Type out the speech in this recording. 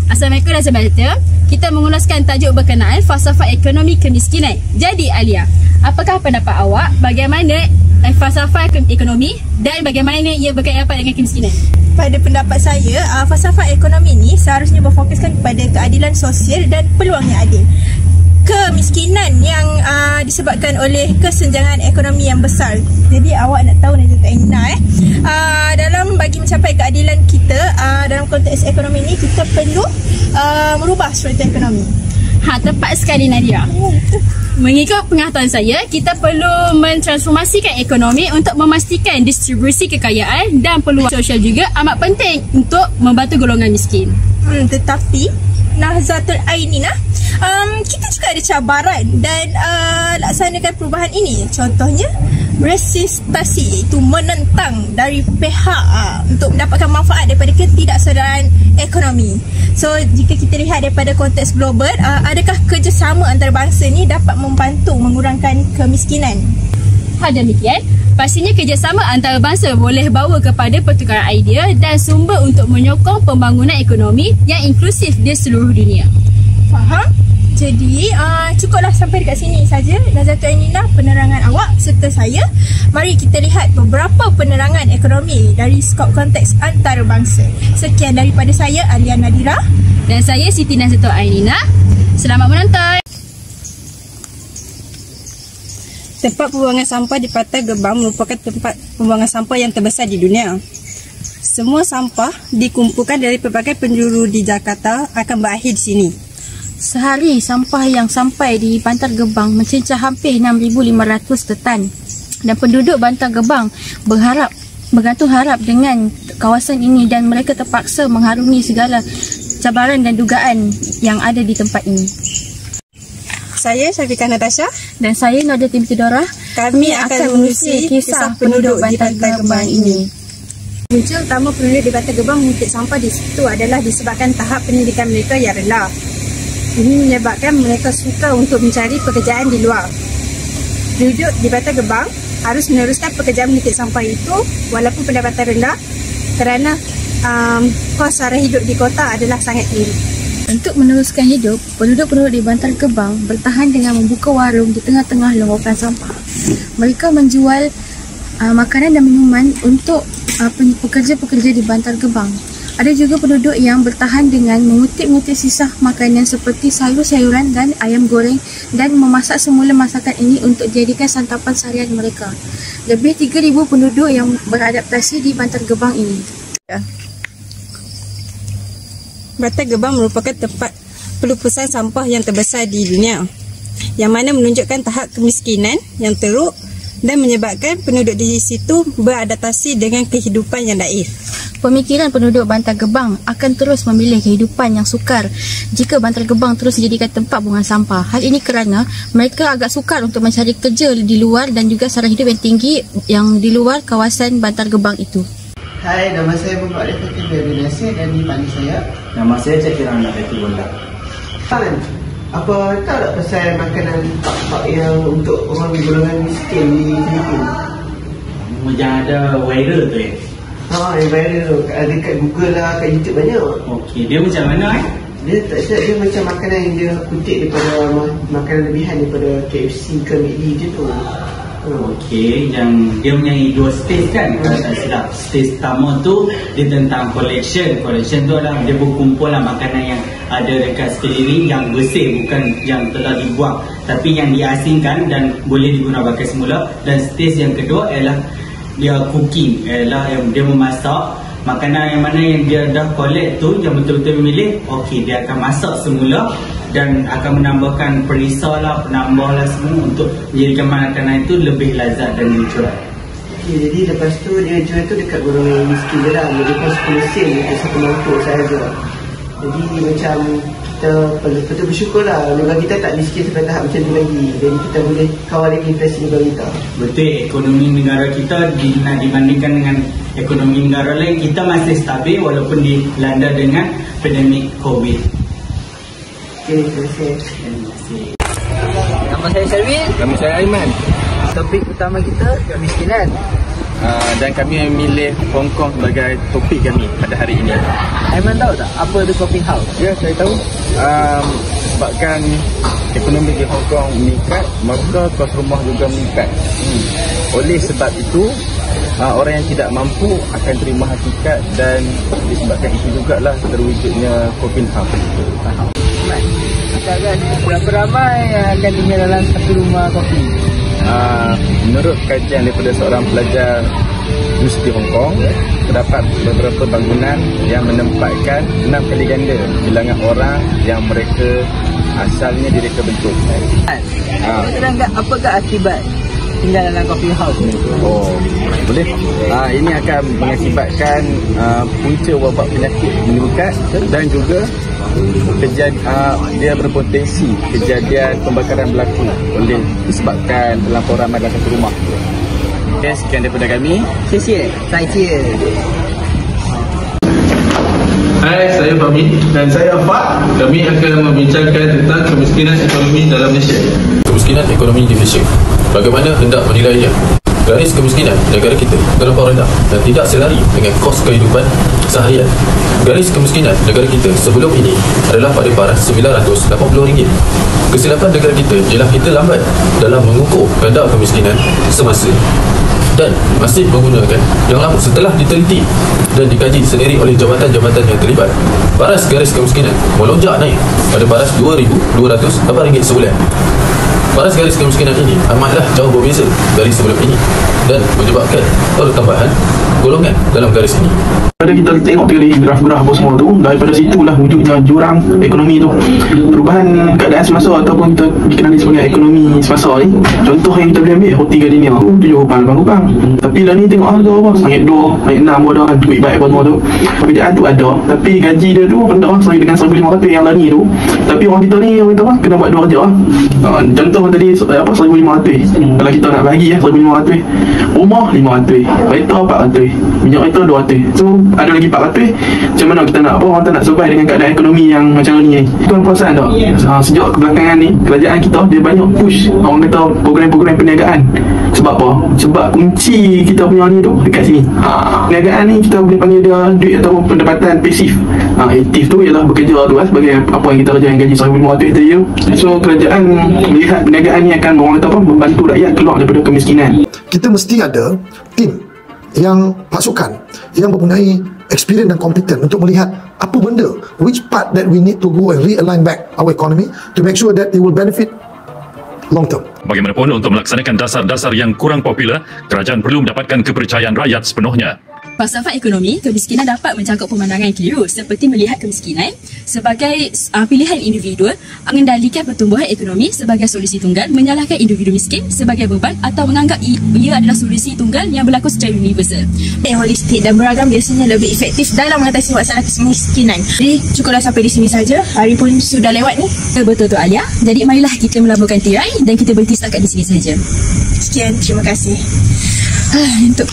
Assalamualaikum dan sahabat. Kita mengulaskan tajuk berkenaan falsafah ekonomi kemiskinan. Jadi Alia, apakah pendapat awak bagaimana falsafah ekonomi dan bagaimana ia berkaitan dengan kemiskinan? Pada pendapat saya, falsafah ekonomi ini seharusnya berfokuskan kepada keadilan sosial dan peluang yang adil. Kemiskinan yang disebabkan oleh kesenjangan ekonomi yang besar. Jadi awak nak tahu Najat Aina dalam bagi mencapai keadilan kita dalam konteks ekonomi ini, kita perlu merubah struktur ekonomi. Tepat sekali Nadia. Mengikut pengetahuan saya, kita perlu mentransformasikan ekonomi untuk memastikan distribusi kekayaan dan peluang sosial juga amat penting untuk membantu golongan miskin. Tetapi Nazatul Ainina, kita juga ada cabaran dan laksanakan perubahan ini. Contohnya resistasi, iaitu menentang dari pihak untuk mendapatkan manfaat daripada ketidaksedaraan ekonomi. So jika kita lihat daripada konteks global, adakah kerjasama antarabangsa ni dapat membantu mengurangkan kemiskinan? Demikian, pastinya kerjasama antarabangsa boleh bawa kepada pertukaran idea dan sumber untuk menyokong pembangunan ekonomi yang inklusif di seluruh dunia. Faham? Jadi cukuplah sampai dekat sini saja Nazatul Ainina penerangan awak serta saya. Mari kita lihat beberapa penerangan ekonomi dari skop konteks antarabangsa. Sekian daripada saya, Alia Nadira. Dan saya Siti Nazatul Ainina. Selamat menonton. Tempat pembuangan sampah di Pantai Gebang merupakan tempat pembuangan sampah yang terbesar di dunia. Semua sampah dikumpulkan dari pelbagai penjuru di Jakarta akan berakhir di sini. Sehari sampah yang sampai di Bantar Gebang mencecah hampir 6,500 tetan. Dan penduduk Bantar Gebang bergantung harap dengan kawasan ini dan mereka terpaksa mengharungi segala cabaran dan dugaan yang ada di tempat ini. Saya Syafiqah Natasha dan saya Nadia Timtidora. Kami akan mengusir kisah penduduk di Bantar Gebang ini. Punca utama penduduk di Bantar Gebang mengutip sampah di situ adalah disebabkan tahap pendidikan mereka yang rendah. Ini menyebabkan mereka suka untuk mencari pekerjaan di luar. Penduduk di Bantar Gebang harus meneruskan pekerjaan mengutip sampah itu walaupun pendapatan rendah kerana kos sara hidup di kota adalah sangat tinggi. Untuk meneruskan hidup, penduduk-penduduk di Bantar Gebang bertahan dengan membuka warung di tengah-tengah longgokan sampah. Mereka menjual makanan dan minuman untuk pekerja-pekerja di Bantar Gebang. Ada juga penduduk yang bertahan dengan mengutip-ngutip sisa makanan seperti sayur-sayuran dan ayam goreng dan memasak semula masakan ini untuk dijadikan santapan seharian mereka. Lebih 3,000 penduduk yang beradaptasi di Bantar Gebang ini. Bantar Gebang merupakan tempat pelupusan sampah yang terbesar di dunia, yang mana menunjukkan tahap kemiskinan yang teruk dan menyebabkan penduduk di situ beradaptasi dengan kehidupan yang daif. Pemikiran penduduk Bantar Gebang akan terus memilih kehidupan yang sukar jika Bantar Gebang terus dijadikan tempat buangan sampah. Hal ini kerana mereka agak sukar untuk mencari kerja di luar dan juga sara hidup yang tinggi yang di luar kawasan Bantar Gebang itu. Hai, nama saya Bapak Refati dari Nasir dan dipanggil saya. Nama saya Cakirah Nafati Bonda. Apa tahu tak pasal makanan pak yang untuk orang golongan miskin di Filipina? Yang ada viral tu Yang viral tu dekat Google lah, kat YouTube banyak. Okey, dia macam mana Dia tak silap, dia macam makanan yang dia kutip daripada makanan lebihan daripada KFC ke McD je tu. Okey, yang dia punya 2 stage kan, kalau tak silap. Stage pertama tu dia tentang collection. Collection tu adalah dia berkumpul lah makanan yang ada dekat sekeliling yang bersih, bukan yang telah dibuang, tapi yang diasingkan dan boleh digunakan semula. Dan stage yang kedua ialah dia cooking, ialah yang dia memasak makanan yang mana yang dia dah collect tu, yang betul-betul memilih. Okey, dia akan masak semula dan akan menambahkan perisau lah, penambah lah semua untuk menjadikan makanan itu lebih lazat dan dijual. Jadi lepas tu dia jual tu dekat golongan miskin je lah. Dia lepas 10 sen untuk satu mangkuk sahaja. Jadi macam kita betul bersyukur lah negara kita tak miskin sampai tahap macam tu lagi. Jadi kita boleh kawal lagi inflasi negara kita. Betul, ekonomi negara kita dibandingkan dengan ekonomi negara lain, kita masih stabil walaupun dilanda dengan pandemik COVID. Okay, terima kasih. Nama saya Sherwin. Nama saya Aiman. Topik utama kita kemiskinan. dan kami memilih Hong Kong sebagai topik kami pada hari ini. Aiman tahu tak apa itu coffee house? Ya, saya tahu. Sebabkan ekonomi di Hong Kong meningkat, maka kos rumah juga meningkat. Oleh sebab itu, orang yang tidak mampu akan terima hakikat, dan disebabkan itu jugalah terwujudnya coffee house. Berapa ramai yang akan tinggal dalam satu rumah kopi? Menurut kajian daripada seorang pelajar Universiti Hong Kong, terdapat beberapa bangunan yang menempatkan 6 kali ganda bilangan orang yang mereka asalnya direka bentuk. Apakah akibat tinggal dalam coffee house ni? Boleh. Ini akan mengakibatkan punca wabak penyakit meningkat, dan juga dia berpotensi kejadian pembakaran berlaku oleh disebabkan terlampau ramai dalam satu rumah. Okay, sekian daripada kami. Saya Hai, saya Fahmi dan saya Afak. Kami akan membincangkan tentang kemiskinan ekonomi dalam Malaysia. Kemiskinan ekonomi di Malaysia, bagaimana hendak menilainya? Garis kemiskinan negara kita terlampau rendah dan tidak selari dengan kos kehidupan seharian. Garis kemiskinan negara kita sebelum ini adalah pada paras RM980. Kesilapan negara kita ialah kita lambat dalam mengukur kadar kemiskinan semasa dan masih menggunakan yang lama setelah diteliti dan dikaji sendiri oleh jabatan-jabatan yang terlibat. Paras garis kemiskinan melonjak naik pada paras RM2,208 sebulan. Paras garis kemiskinan ini amatlah jauh berbeza dari sebelum ini dan menyebabkan pertambahan golongan dalam garis ini. Pada kita tengok tadi graf-graf apa semua tu, daripada situlah wujudnya jurang ekonomi tu. Perubahan keadaan semasa ataupun kita dikenali sebagai ekonomi semasa ni, contoh yang kita boleh ambil Roti Gardenia tu RM7 tapi dah ni tengok harga apa, naik 2, naik 6 pun ada kan, duit baik apa semua tu. Perbezaan tu ada, tapi gaji dia tu rendah dengan RM1,500 yang lari tu. Tapi orang kita ni, orang kata apa, kena buat 2 kerja lah. Contoh tadi apa, RM1,500. Kalau kita nak bagi RM1,500, rumah RM500, kereta RM400, minyak kereta RM200. So ada lagi RM400. Macam mana kita nak apa, orang tak nak survive dengan keadaan ekonomi yang macam ni. Tuan perasaan tak? Sejak kebelakangan ni, kerajaan kita dia banyak push orang kata program-program perniagaan. Sebab apa? Sebab kunci kita punya ni tu dekat sini. Perniagaan ni kita boleh panggil dia duit ataupun pendapatan pasif. Aktif tu ialah bekerja tu sebagai apa yang kita kerja yang gaji RM1,500 tadi tu. So kerajaan melihat perniagaan ni akan orang kata apa, membantu rakyat keluar daripada kemiskinan. Kita mesti ada tim yang pasukan yang mempunyai experience dan kompeten untuk melihat apa benda, which part that we need to go and realign back our economy to make sure that it will benefit long term. Bagaimanapun, untuk melaksanakan dasar-dasar yang kurang popular, kerajaan perlu mendapatkan kepercayaan rakyat sepenuhnya. Falsafah ekonomi, kemiskinan dapat mencakup pemandangan yang keliru seperti melihat kemiskinan sebagai pilihan individu, mengendalikan pertumbuhan ekonomi sebagai solusi tunggal, menyalahkan individu miskin sebagai beban atau menganggap ia adalah solusi tunggal yang berlaku secara universal. Holistik dan beragam biasanya lebih efektif dalam mengatasi masalah kemiskinan. Jadi cukuplah sampai di sini saja. Hari pun sudah lewat ni. Betul tu Alia. Jadi marilah kita melaburkan tirai dan kita berhenti setakat di sini saja. Sekian, terima kasih. Untuk